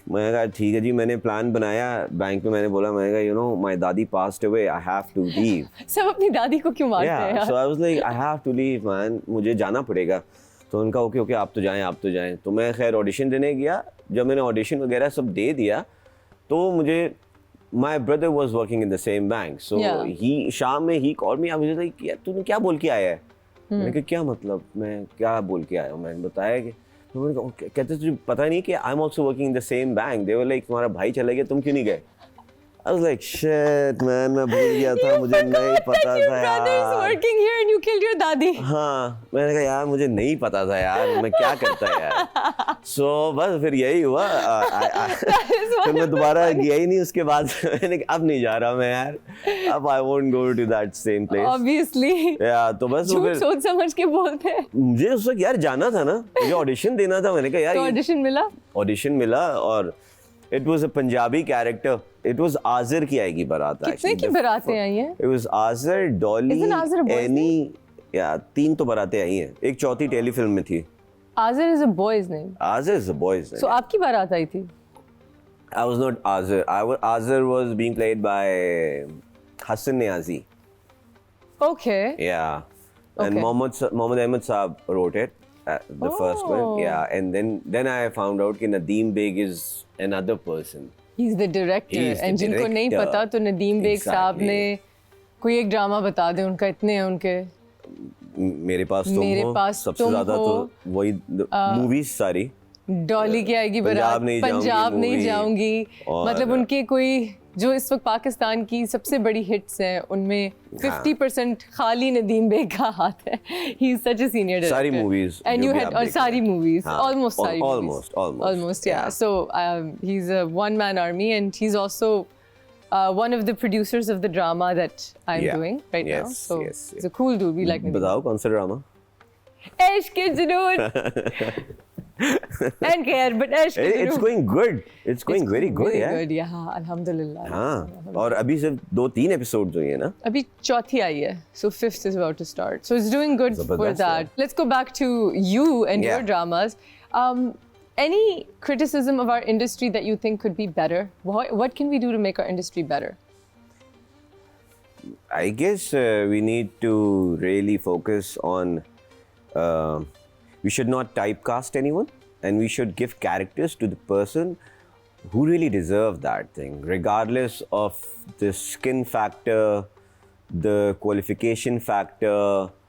मैंने कहा ठीक है जी, मैंने प्लान बनाया बैंक में. मैंने बोला, मैंने कहा my दादी passed away, I have to leave. सब अपनी दादी को क्यों मारते हैं यार? So I was like, I have to leave man, मुझे जाना पड़ेगा. तो उनका ओके आप तो जाएं. तो मैं खैर ऑडिशन देने गया. जब मैंने ऑडिशन वगैरह सब दे दिया तो मुझे my brother was working in the same bank, so शाम में he called me. मुझे लाइक यार तूने क्या बोल के आया है? मैंने कहा क्या मतलब, मैं क्या बोल के आया हूँ? मैंने बताया कि कहते तुझे पता नहीं कि I am also working in the same bank. They were like तुम्हारा भाई चला गया, तुम क्यों नहीं गए? I was like, shit, man, मैं भूल गया था, मुझे नहीं पता था यार. Your brother is working here and you killed your दादी. हाँ, मैंने कहा यार मुझे नहीं पता था यार, मैं क्या करता यार. So बस फिर यही हुआ. फिर मैं दोबारा गया ही नहीं उसके बाद. मैंने कहा अब नहीं जा रहा मैं यार. अब I won't go to that same place. Obviously. Yeah, तो बस झूठ सोच समझ के बोलते हैं. मुझे उस वक्त यार जाना था ना, मुझे ऑडिशन देना था. मैंने कहा यार तो ऑडिशन मिला? ऑडिशन मिला और It was a Punjabi character. It was Azar की आएगी बारात. कितने की बारातें आई हैं? It was Azar, Dolly, Annie. Yeah, 3 तो बारातें आई हैं. एक चौथी टेलीफिल्म में थी. Azar is a boy's name. Azar is a boy's name. So आपकी बारात आई थी? I was not Azar. Azar was being played by Hassan Niazi. Okay. Yeah. And Okay. Mohammed Ahmed Saab wrote it. The first one, yeah, and then I found out कि Nadeem Beg is another person. He's the director. He is the and जिनको नहीं director. पता तो Nadeem bag साहब Exactly. ने कोई एक drama बता दे उनका, इतने हैं उनके. मेरे पास तुम मेरे हो, पास सबसे तुम ज्यादा हो, तो वही मूवीज सारी. डॉली की आएगी बारात, पंजाब नहीं जाऊंगी. और मतलब उनके कोई जो इस वक्त पाकिस्तान की सबसे बड़ी हिट्स हैं उनमें 50% खाली नदीम बेग का हाथ है. He is such a senior director. सारी movies एंड जो यू भी हैड आप और देख सारी रहे हैं. मूवीज हाँ, ऑलमोस्ट सारी almost yeah. Yeah. So he's a one man army and he's also one of the producers of the drama that I'm Yeah. doing right now. Yes, So yes, he's a cool dude. We like Nadeem. बताओ कौन सा drama? Ishq ke Junoon. And care, but Ishq ke It's Junoon. going good. It's going very good, Very yeah. good, yeah. Alhamdulillah. हाँ. और अभी सिर्फ 2-3 episodes हुए हैं ना. अभी चौथी आई है, so fifth is about to start. So it's doing good for Zabardast, that. Let's go back to you and your Yeah. dramas. Any criticism of our industry that you think could be better? What can we do to make our industry better? I guess we need to really focus on. We should not typecast anyone, and we should give characters to the person who really deserve that thing, regardless of the skin factor, the qualification factor,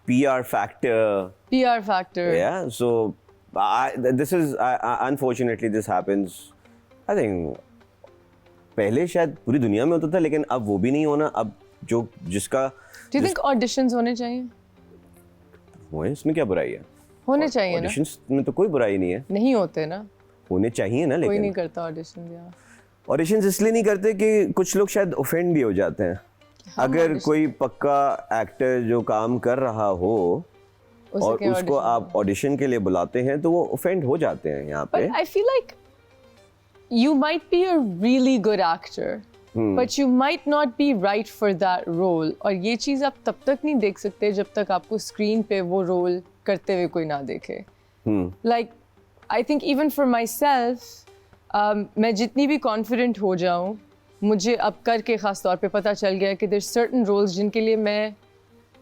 PR factor. PR factor. Yeah. So unfortunately this happens. I think पहले शायद पूरी दुनिया में होता था, लेकिन अब वो भी नहीं होना. अब जो जिसका Do you think auditions होने चाहिए? वो है, इसमें क्या बुराई है? होने चाहिए ना? ऑडिशंस में तो कोई बुराई नहीं है. नहीं होते ना? होने चाहिए ना, कोई नहीं लेकिन करता ऑडिशन यार. ऑडिशंस इसलिए नहीं करते कि कुछ लोग शायद ऑफेंड भी हो जाते हैं. अगर कोई पक्का एक्टर जो काम कर रहा हो और उसको आप ऑडिशन के लिए बुलाते हैं तो वो ऑफेंड हो जाते हैं यहाँ पे. But I feel like you might be a really good actor, but you might not be right for that role. और ये चीज़ आप तब तक नहीं देख सकते जब तक आपको स्क्रीन पे वो रोल करते हुए कोई ना देखे. Like I think even for myself, मैं जितनी भी confident हो जाऊँ, मुझे अब करके ख़ास तौर पे पता चल गया कि there's certain roles जिनके लिए मैं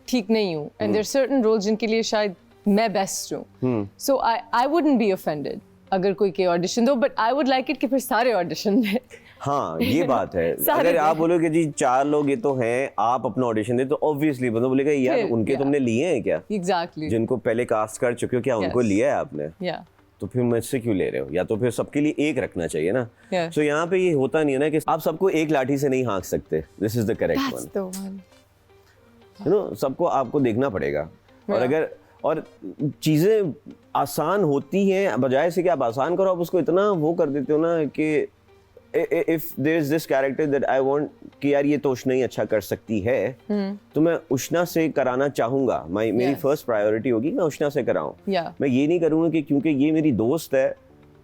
ठीक नहीं हूँ, and there's certain roles जिनके लिए शायद मैं बेस्ट हूँ. So I wouldn't be offended अगर कोई के ऑडिशन दो, but I would like it कि फिर सारे ऑडिशन दें. हाँ, ये बात है. सारे अगर आप बोलोगे जी 4 लोग ये तो हैं, आप अपना ऑडिशन दे, तो ऑब्वियसली बंदा बोलेगा यार फिर, उनके तुमने लिए हैं क्या? Exactly. जिनको पहले कास्ट कर चुके हो, क्या उनको लिया है आपने? Yeah. तो फिर मुझसे क्यों ले रहे हो? या तो फिर सबके लिए एक रखना चाहिए ना. Yeah. So यहाँ पे ये होता नहीं है ना कि आप सबको एक लाठी से नहीं हाँक सकते. This is the correct That's one. the one. You know, सबको आपको देखना पड़ेगा. और अगर और चीजें आसान होती हैं, बजाय से कि आप आसान करो, आप उसको इतना वो कर देते हो ना कि if there is this character that I want कि यार ये तो उष्णा ही अच्छा कर सकती है, तो मैं उष्णा से कराना चाहूंगा. मेरी फर्स्ट प्रायोरिटी होगी मैं उष्णा से कराऊं. Yeah. मैं ये नहीं करूंगा कि क्योंकि ये मेरी दोस्त है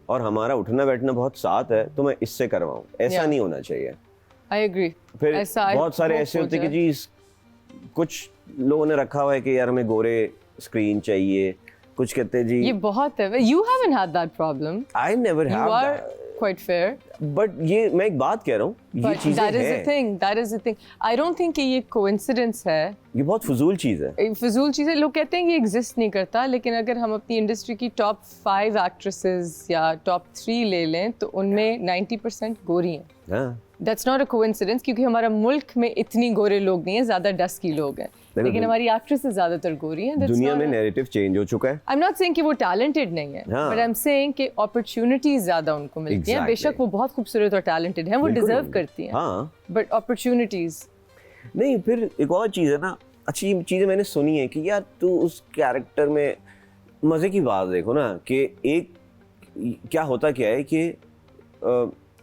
और हमारा उठना बैठना बहुत साथ है तो मैं इससे करवाऊं. ऐसा नहीं होना चाहिए. I agree. फिर ऐसा बहुत सारे ऐसे होते हैं कि जी कुछ लोगों ने रखा हुआ है कि यार हमें गोरे स्क्रीन चाहिए, कुछ कहते हैं जी ये बहुत है. You haven't had that problem. I never You have are that. quite fair. But ये मैं एक बात कह रहा हूँ, ये But चीजें that is the हैं. thing. That is the thing. I don't think कि ये coincidence है. ये बहुत फजूल चीज है. एक फजूल चीज़ है. लोग कहते हैं कि ये एग्जिस्ट नहीं करता, लेकिन अगर हम अपनी इंडस्ट्री की टॉप 5 एक्ट्रेसेस या टॉप 3 ले लें तो उनमें 90% गोरी हैं. हाँ. That's not a coincidence क्योंकि हमारा मुल्क में इतनी गोरे लोग नहीं हैं, ज़्यादा डस्की लोग हैं. लेकिन हमारी एक्ट्रेसेस ज़्यादातर गोरी हैं. दुनिया में नैरेटिव चेंज हो चुका है. I'm not saying कि वो talented नहीं है, हाँ. but I'm saying कि opportunities ज़्यादा उनको मिलती हैं. Exactly. बेशक वो बहुत खूबसूरत और talented हैं, वो बिल्कुल deserve होंगे. करती हैं. हाँ. But opportunities. नहीं, फिर एक और चीज है ना, अच्छी चीजें मैंने सुनी है कि यार तू उस कैरेक्टर में मजे की बात देखो ना कि एक क्या होता क्या है कि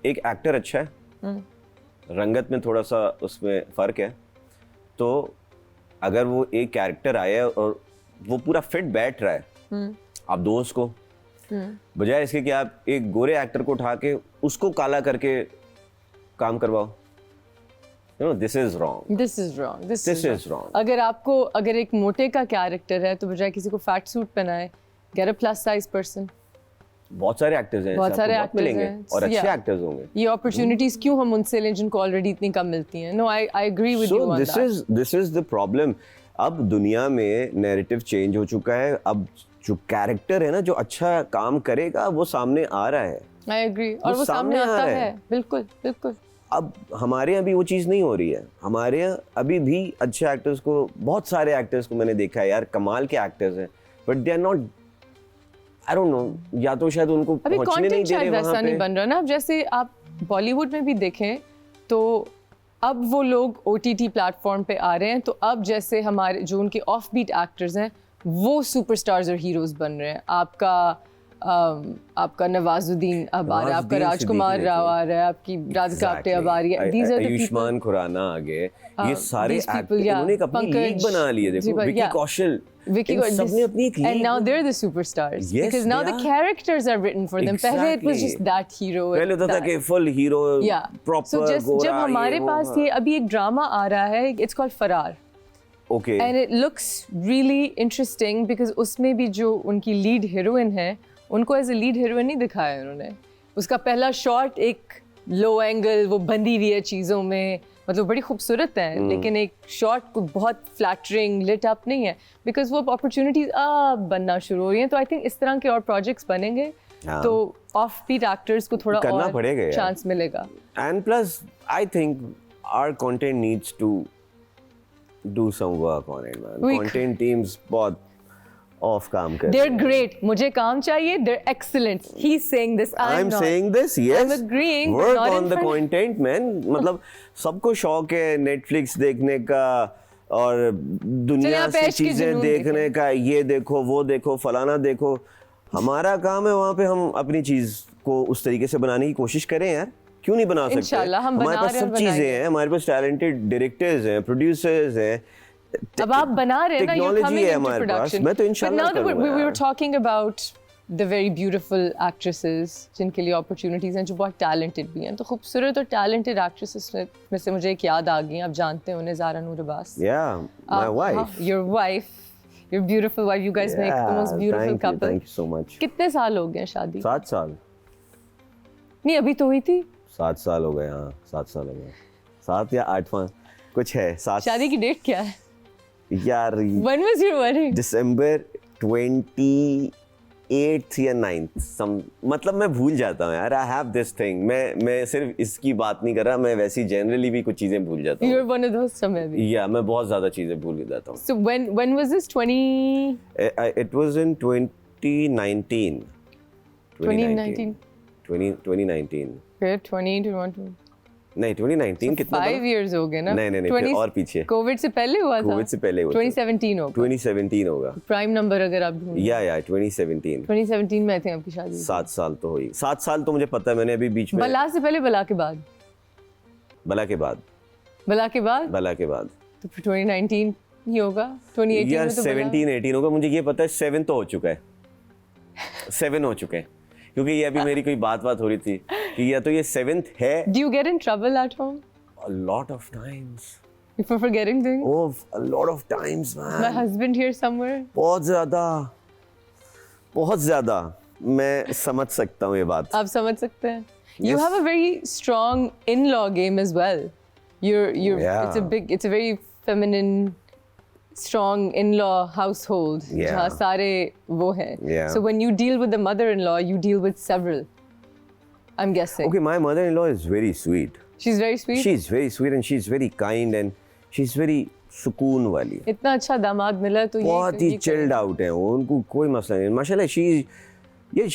एक एक्टर अच्छा है, रंगत में थोड़ा सा उसमें फर्क है, तो अगर वो एक कैरेक्टर आया और वो पूरा फिट बैठ रहा है, आप दो उसको बजाय इसके कि आप एक गोरे एक्टर को उठा के उसको काला करके काम करवाओ. This is wrong. This is wrong. अगर एक मोटे का कैरेक्टर है तो बजाय किसी को फैट सूट पहनाए, get a plus size person. बहुत सारे एक्टर्स हैं, बहुत सारे एक्टर्स मिलेंगे हैं और अच्छे एक्टर्स होंगे. ये अपॉर्चुनिटीज क्यों हम उनसे लें जिनको ऑलरेडी इतनी कम मिलती हैं? No, I agree with you on that. This is the problem. अब दुनिया में नैरेटिव चेंज हो चुका है. अब जो कैरेक्टर है ना, जो अच्छा काम करेगा वो सामने आ रहा है. आई एग्री, और वो सामने आता है. बिल्कुल बिल्कुल. अब हमारे यहाँ भी वो चीज़ नहीं हो रही है. हमारे यहाँ अभी भी अच्छे एक्टर्स को, बहुत सारे एक्टर्स को मैंने देखा है यार, कमाल के एक्टर्स हैं, but they are not, I don't know, या तो शायद उनको पहुंचने नहीं दे रहे वहाँ पे. वैसा नहीं बन रहा ना. अब जैसे आप बॉलीवुड में भी देखें तो अब वो लोग OTT प्लेटफॉर्म पे आ रहे हैं, तो अब जैसे हमारे जो उनके ऑफ बीट एक्टर्स हैं वो सुपरस्टार्स और हीरोज बन रहे हैं. आपका नवाजुद्दीन अब आ रहा है, आपका राजकुमार राव आ रहा है, आपकी राधिका आप्टे अब आ रही है. These are the Ayushman Khurana आ गए, ये सारे एक्टर, इन्होंने एक अपनी लीग बना ली है. देखो विकी कौशल, सबने अपनी एक league. And now they're the superstars because now the characters are written for them. पहले it was just that hero. पहले होता था कि full hero, proper गोरा. जब हमारे पास ये अभी एक ड्रामा आ रहा है, it's called फरार. Okay. And it looks really interesting because उसमें भी जो उनकी लीड हीरोइन है, उनको एज ए लीड हीरोइन नहीं दिखाया उन्होंने. उसका पहला शॉट एक लो एंगल, वो बंधी हुई है चीज़ों में, मतलब बड़ी खूबसूरत है, लेकिन एक शॉट को बहुत फ्लैटरिंग लिट अप नहीं है, बिकॉज वो अपॉर्चुनिटीज अब बनना शुरू हो रही हैं. तो आई थिंक इस तरह के और प्रोजेक्ट्स बनेंगे तो ऑफ बीट एक्टर्स को थोड़ा और चांस मिलेगा. And plus I think our content needs to do some work on it, man. Content teams बहुत ऑफ काम कर. They're great. मुझे काम चाहिए. They're excellent. He's saying this. I'm not. saying this. Yes. I'm agreeing. Work on the content, man. मतलब सबको शौक है Netflix देखने का और दुनिया से चीजें देखने का. ये देखो, वो देखो, फलाना देखो. हमारा काम है वहाँ पे हम अपनी चीज को उस तरीके से बनाने की कोशिश करें यार. क्यों नहीं बना सकते? इंशाल्लाह हम हमारे पास सब चीजें हैं. हमारे पास टैलेंटेड डायरेक्टर्स हैं, प्रोड्यूसर्स हैं. अब आप बना रहे हैं ना, you're coming into production. मैं तो इंशाल्लाह करूँगा. We were talking about the very beautiful actresses जिनके लिए opportunities हैं, जो बहुत talented भी हैं. तो खूबसूरत और talented actresses में से मुझे एक याद आ गई. आप जानते हैं उन्हें, ज़ारा नूर Abbas. Yeah, my wife. Your wife, your beautiful wife. You guys make the most beautiful couple. Thank you so much. कितने साल हो गए शादी? 7 साल. नहीं, अभी तो हुई थी. 7 साल हो गए. हाँ, 7 साल हो गए. 7 या 8वां कुछ है. 7. शादी की डेट क्या है यार? When was your wedding? December 28th या 9th. मतलब मैं भूल जाता हूँ यार. I have this thing. मैं सिर्फ इसकी बात नहीं कर रहा, मैं वैसी जनरली भी कुछ चीजें भूल जाता हूँ. You're one of those समय भी. Yeah, मैं बहुत ज्यादा चीजें भूल जाता हूँ. So when was this? 20? It was in 2019. 2019. 2019. फिर 2021. नहीं, 2019 कितना? 5 years हो गए ना. नहीं, फिर और पीछे. कोविड से पहले हुआ था. कोविड से पहले हुआ. 2017 होगा. 2017 होगा. प्राइम नंबर अगर आप ढूंढें. या 2017. 2017 में थे आपकी शादी. 7 साल तो हुई. 7 साल तो मुझे पता है. मैंने अभी बीच में. बला से पहले, बला के बाद? बला के बाद. बला के बाद? बला के बाद. तो फिर 2019 ही होगा. 2018 यार में तो 17-18 होगा. मुझे ये पता है 7 तो हो चुका है. 7 हो चुके हैं. क्योंकि ये अभी मेरी कोई बात हो रही थी कि या तो ये 7th है. Do you get in trouble at home? A lot of times. For forgetting things? Oh, a lot of times, man. My husband here somewhere? बहुत ज़्यादा. मैं समझ सकता हूँ ये बात. आप समझ सकते हैं. You have a very strong in-law game as well. Yeah. It's a very feminine, strong in-law household. Yeah. जहाँ सारे वो हैं. Yeah. So when you deal with the mother-in-law, you deal with several. I'm guessing. Okay, my mother-in-law is very sweet. She's very sweet? She's very sweet and she's very kind and she's very सुकून वाली. इतना अच्छा दामाद मिला तो बहुत ही chilled out है. उनको कोई मसला नहीं. माशाल्लाह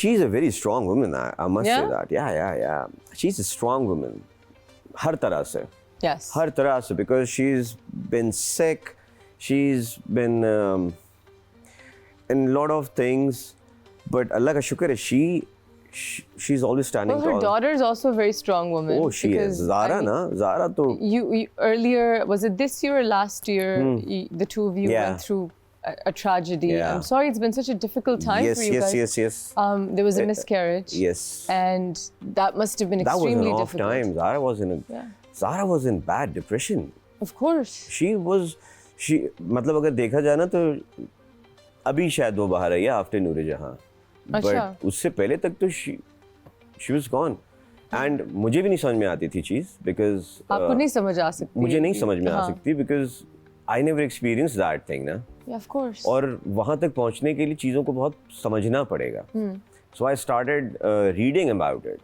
she's a very strong woman. I must say that. Yeah. She's a strong woman. हर तरह से. Yes. हर तरह से, because she's been sick. She's been in a lot of things, but Allah का शुक्र है she's always standing tall. Well, her daughter is also a very strong woman. Oh, she is. Zara to. You earlier, was it this year or last year? The two of you went through a tragedy. Yeah. I'm sorry, it's been such a difficult time Yes, for you guys. yes. There was a miscarriage. Yes. And that must have been extremely that was an off difficult. time. Zara was in bad depression. Of course. मतलब अगर देखा जाए ना तो अभी शायद वो बाहर आई है आफ्टर नूरे जहां. अच्छा. But उससे पहले तक तो she was gone. And मुझे भी नहीं समझ में आती थी चीज़ because आपको नहीं समझ आ सकती. मुझे नहीं समझ में आ सकती because I never experienced that thing ना. Yeah, of course. और वहाँ तक पहुँचने के लिए चीज़ों को बहुत समझना पड़ेगा. So I started reading about it.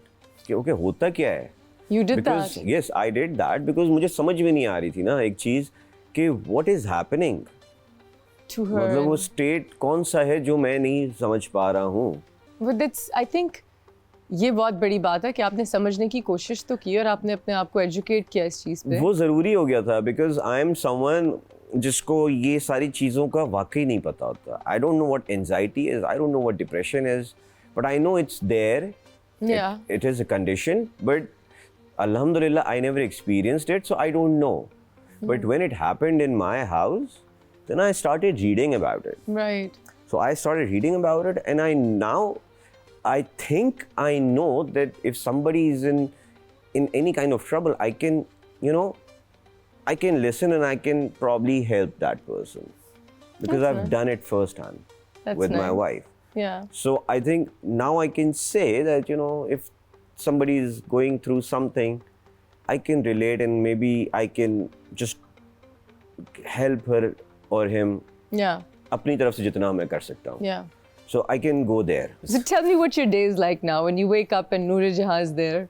कि okay होता क्या है? You did because, that? Yes, I did that because मुझे समझ में नहीं आ रही थी ना एक चीज़ कि what is happening? To her. मतलब वो state कौन सा है जो मैं नहीं समझ पा रहा हूँ. But that's, I think, ये बहुत बड़ी बात है कि आपने समझने की कोशिश तो की और आपने अपने आप को एजुकेट किया इस चीज़ पे. वो ज़रूरी हो गया था because I am someone जिसको ये सारी चीज़ों का वाकई नहीं पता होता. I don't know what anxiety is. I don't know what depression is. But I know it's there. Yeah. It is a condition. But Alhamdulillah, I never experienced it, so I don't know. But when it happened in my house, then I started reading about it. Right. So I started reading about it, and I think I know that if somebody is in any kind of trouble, I can, I can listen and I can probably help that person because I've done it firsthand with my wife. Yeah. So I think now I can say that, if somebody is going through something, I can relate and maybe I can just help her or him. Yeah. अपनी तरफ से जितना मैं कर सकता हूँ. Yeah. So I can go there. So tell me what your day is like now when you wake up and Noor Jahan is there.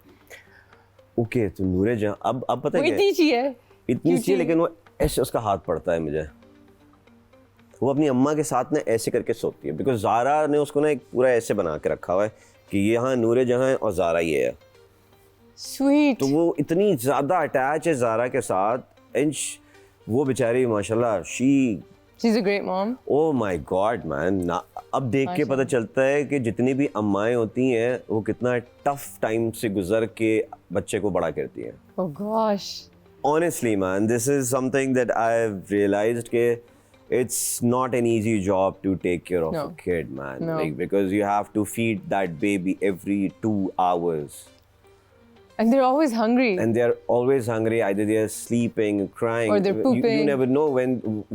Okay, तो नूरे जहां अब पता है इतनी ची है. इतनी सी, लेकिन वो ऐसे उसका हाथ पड़ता है मुझे. वो अपनी अम्मा के साथ ना ऐसे करके सोती है बिकॉज ज़ारा ने उसको ना एक पूरा ऐसे बना के रखा हुआ है कि यहाँ नूरे जहां है और ज़ारा ये है. Sweet. तो वो इतनी ज़्यादा अटैच है ज़ारा के साथ एंड वो बेचारी माशाल्लाह She's a great mom. Oh my God, man. अब देख के पता चलता है कि जितनी भी अम्माएं होती हैं वो कितना टफ टाइम से गुजर के बच्चे को बड़ा करती हैं. Oh gosh. Honestly, man, this is something that I've realized कि it's not an easy job to take care of a kid, man. No. Like, because you have to feed that baby every 2 hours. And they're always hungry. And they're always hungry. Either they're sleeping, crying. Or they're pooping. You never know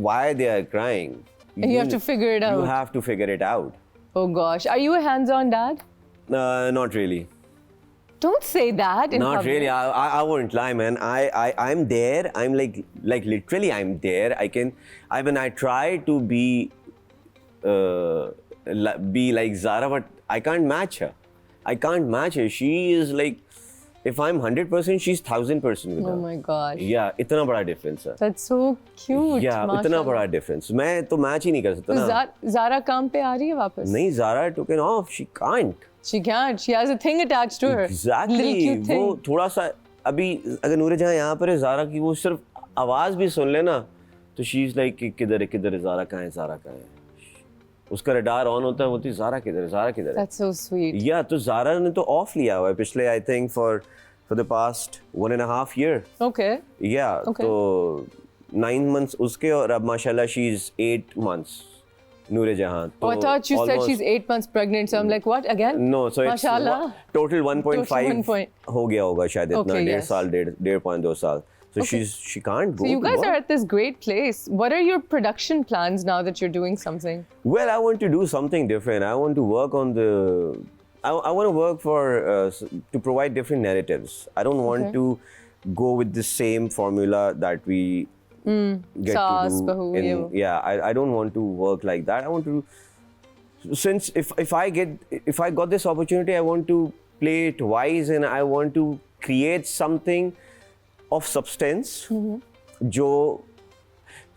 why they are crying. And you have to figure it out. You have to figure it out. Oh gosh. Are you a hands-on dad? Not really. Don't say that in Not public. really. I won't lie, man. I'm there. I'm like literally I'm there. I try to be like Zara, but I can't match her. I can't match her. She is like, if I'm 100%, she's 1000% with her. Oh my gosh. Yeah, इतना बड़ा difference है. That's so cute. Yeah, इतना बड़ा difference. मैं तो match ही नहीं कर सकता तो ना. Zara काम पे आ रही है वापस? नहीं, Zara took it off. She can't. She can't. She has a thing attached to her. Exactly. Little cute thing. वो थोड़ा सा अभी अगर नूरे जहाँ यहाँ पर है Zara की, वो सिर्फ आवाज भी सुन ले ना तो she's like किधर है Zara कहाँ है. उसका रडार ऑन होता है, होती Zara किधर है. That's so sweet. Yeah, तो Zara ने तो ऑफ लिया हुआ है पिछले I think for the past 1.5 years. Okay. Yeah. Okay. तो 9 months उसके और अब माशाल्लाह she's 8 months. Noor Jahan. Oh, I thought you said she's 8 months pregnant, so I'm like, what again? No, so it's total 1.5 हो गया होगा शायद इतना 1.5 साल 1.5-2 साल. So she can't go. So you guys are at this great place. What are your production plans now that you're doing something? Well, I want to do something different. I want to work on I want to work to provide different narratives. I don't want to go with the same formula that we get Saas, to do. Bahu, Yeah, I don't want to work like that. I want to, since if I got this opportunity, I want to play it wise and I want to create something of substance.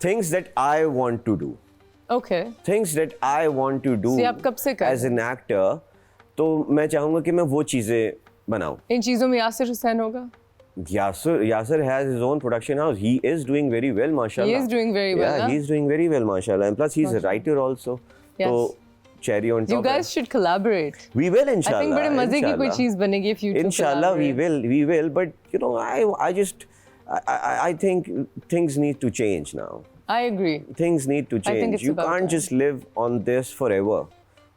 Things that I want to do. Okay. Things that I want to do as an actor. तो मैं चाहूँगा कि मैं वो चीज़ें बनाऊँ. इन चीज़ों में यासिर हुसैन होगा? Yasir has his own production house. He is doing very well, mashallah. He is doing very well. Yeah, he's doing very well, mashallah. And plus, he's a writer also. Yes. So, cherry on top. You guys should collaborate. We will, inshallah. I think बड़े मजे की कोई चीज़ बनेगी if you two Inshallah, collaborate. we will. But I think things need to change now. I agree. Things need to I think change. it's You about can't time. just live on this forever.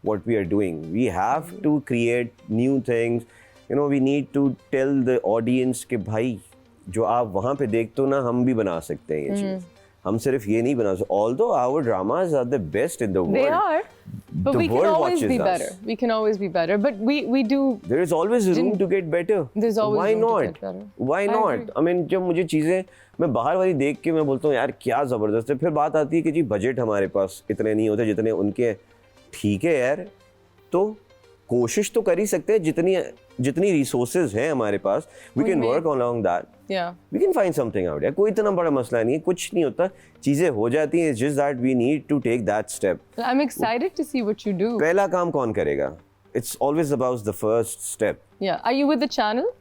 What we are doing, we have to create new things. You know, we need to tell the audience कि भाई जो आप वहाँ पे देखते हो ना, हम भी बना सकते हैं ये चीज़. हम सिर्फ ये नहीं बना सकते. Although our dramas are the best in the world. They are, but The we can world always watches be us. better. We can always be better, but we do. There is always room to get better. There's always Why room to not? get better. Why I not? agree. I mean, जब मुझे चीज़ें मैं बाहर वाली देख के मैं बोलता हूँ यार क्या ज़बरदस्त है. फिर बात आती है कि जी बजट हमारे पास इतने नहीं होते जितने उनके हैं. ठीक है यार, तो कोशिश तो कर ही सकते हैं. जितनी रिसोर्सेज हैं हमारे पास, we can work along that. Yeah. We can find something out. यार कोई इतना बड़ा मसला नहीं है, कुछ नहीं होता, चीज़ें हो जाती हैं. It's just that we need to take that step. I'm excited to see what you do. पहला काम कौन करेगा? It's always about the first step. Yeah. Are you with the channel?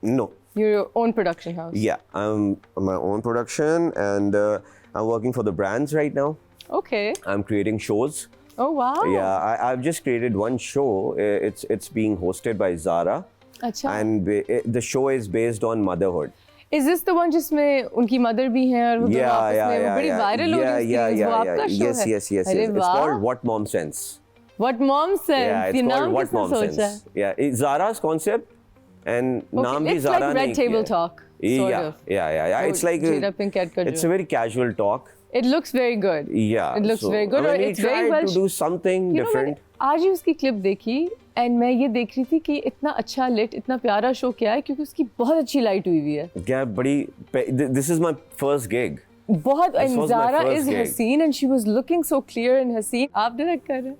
No. Your own production house? Yeah, I'm my own production and I'm working for the brands right now. Okay. I'm creating shows. Oh wow. Yeah, I've just created one show. It's being hosted by Zara, अच्छा. and the show is based on motherhood. Is this the one जिसमें उनकी mother भी हैं और वो दोनों आपस में वो बड़ी viral हो रही है उसकी, वो आपका show Yes, है? yes, yes, अरे yes. It's वाह. called What Mom Sense. What Mom Sense. Yeah, it's ये called नाम What किसने Mom सोचा है? Sense. Yeah, it's Zara's concept, and नाम भी it's Zara like ने Red Table किया है. Talk, sort Yeah, of. yeah. वो It's like Jada Pinkett का it's जो. a very casual talk. It looks very good. Yeah. It looks so, very good. I mean, और we it's very tried well. to do something You know, different. आज ही उसकी clip देखी and मैं ये देख रही थी कि इतना अच्छा लिट, इतना प्यारा शो क्या है, क्योंकि उसकी बहुत अच्छी लाइट हुई हुई है. क्या बड़ी. This is my first gig. बहुत. This and was my Zara first is gig. Haseen and she was looking so clear in Haseen. आप डायरेक्ट कर रहे हैं.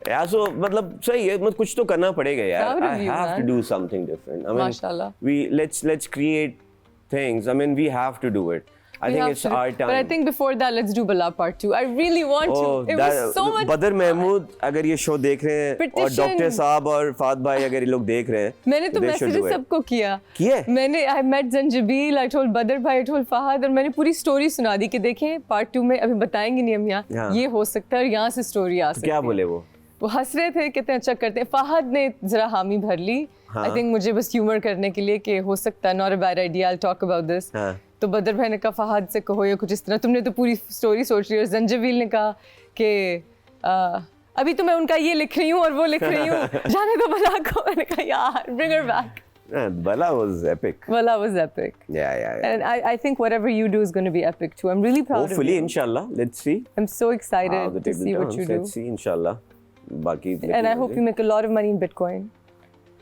Yeah, so मतलब सही है, मतलब कुछ तो करना पड़ेगा यार. Proud of I you, have man. to do something different. I mean, Mashallah. let's create things. I mean, we have to do it. I We think have it's to do- our time. But I think before that, let's do Bala Part 2. I really want to. It was so much. बदर महमूद अगर ये show देख रहे हैं और Petition. Doctor साहब और Fahd भाई अगर ये लोग देख रहे हैं, मैंने तो they should messages do it. सबको किया. किए? मैंने I met Zanjabil, I told Badr भाई, I told फहद, और मैंने पूरी स्टोरी सुना दी कि देखें Part 2 में अभी बताएंगे नहीं हम यहाँ. हाँ. ये हो सकता है और यहाँ से स्टोरी आ सकती है. क्या बोले वो? वो हंस रहे थे, कितने अच्छा करते हैं. फहद ने जरा हामी भर ली. हाँ. I think मुझे बस ह्यूमर करने के लिए कि हो सकता है, not a bad idea, I'll talk about this. हाँ. तो बदर भाई ने कहा फहद से कहो या कुछ इस तरह. तुमने तो पूरी स्टोरी सोच ली. और जंजबील ने कहा कि अभी तो मैं उनका ये लिख रही हूँ और वो लिख रही हूँ, जाने दो बला को. मैंने कहा यार, bring her back. Bala was epic. Bala was epic. Yeah. And I think whatever you do is going to be epic too. I'm really proud Hopefully, of you. inshallah. Let's see. I'm so How the excited to table see what turns. you do. Let's see, inshallah. बाकी. And I hope you make a lot of money in Bitcoin.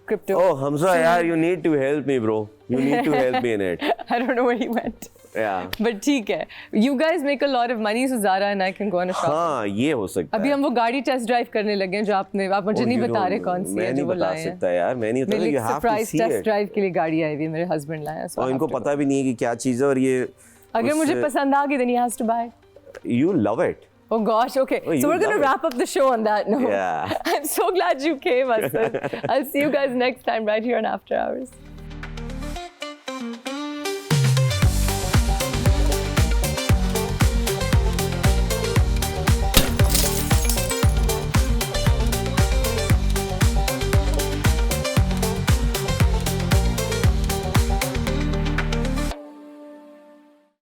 Crypto. Oh, Hamza, yaar, you need to help me, bro. You need to help me in it. I don't know where he went. Yeah. But ठीक है. You guys make a lot of money, so Zara and I can go on a shop. हाँ, ये हो सकता है. अभी हम वो गाड़ी टेस्ट ड्राइव करने लगे हैं जो आप मुझे नहीं बता रहे कौन सी है जो वो लाए हैं. मैं नहीं बता सकता यार, मैं नहीं बता. मेरे You लिए have to surprise see test it. Drive के लिए गाड़ी आई हुई है, मेरे हस्बैंड लाया है. और इनको पता भी नहीं है कि क्या चीज़ है और ये. अगर मुझे पसंद आ गई then he has to buy it. You love it. Oh gosh, okay. Oh, you so we're going to love it. wrap up the show on that note. Yeah. I'm so glad you came, Asad. I'll see you guys next time right here on After Hours.